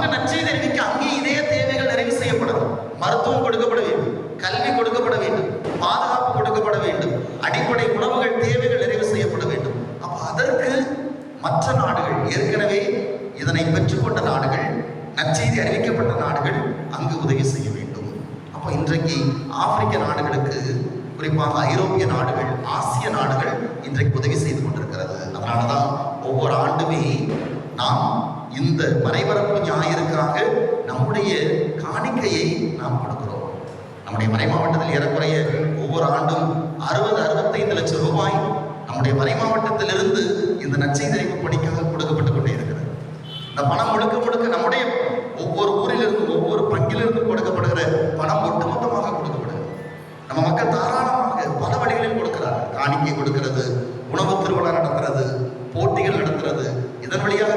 அவங்க நற்செய்தி அறிவிக்க அங்கே இதே தேவைகள் நிறைவு செய்யப்படணும். மருத்துவம் கொடுக்கப்பட வேண்டும், கல்வி கொடுக்கப்பட வேண்டும், பாதுகாப்பு கொடுக்கப்பட வேண்டும், அடிப்படை உணவுகள் தேவைகள் நிறைவு செய்யப்பட வேண்டும். அப்ப அதற்கு மற்ற நாடுகள், ஏற்கனவே இதனை பெற்றுக்கொண்ட நாடுகள், நற்செய்தி அறிவிக்கப்பட்ட நாடுகள் அங்கு உதவி செய்ய வேண்டும். அப்போ இன்றைக்கு ஆப்பிரிக்க நாடுகளுக்கு, குறிப்பாக ஐரோப்பிய நாடுகள், ஆசிய நாடுகள் இன்றைக்கு உதவி செய்து கொண்டிருக்கிறது. அதனாலதான் ஒவ்வொரு ஆண்டுமே நாம் இந்த மறைபரப்பு ஞாயிற்காக நம்முடைய காணிக்கையை நாம் கொடுக்கிறோம். நம்முடைய மறை மாவட்டத்தில் ஏறக்குறைய ஒவ்வொரு ஆண்டும் 60-65 லட்சம் ரூபாய் நம்முடைய மறை மாவட்டத்திலிருந்து இந்த நற்செய்தி அறிவிப்பு பணிக்காக கொடுக்கப்பட்டுக் கொண்டே இருக்கிறது. இந்த பணம் முழுக்க முழுக்க நம்முடைய ஒவ்வொரு ஊரிலிருந்து, ஒவ்வொரு பங்கிலிருந்து கொடுக்கப்படுகிற பணம் ஒட்டுமொத்தமாக கொடுக்கப்படுகிறது. நம்ம மக்கள் தாராளமாக பல வழிகளில் கொடுக்கிறார்கள். காணிக்கை கொடுக்கிறது, உணவு திருவிழா நடத்துறது, போட்டிகள் நடத்துறது, இதன் வழியாக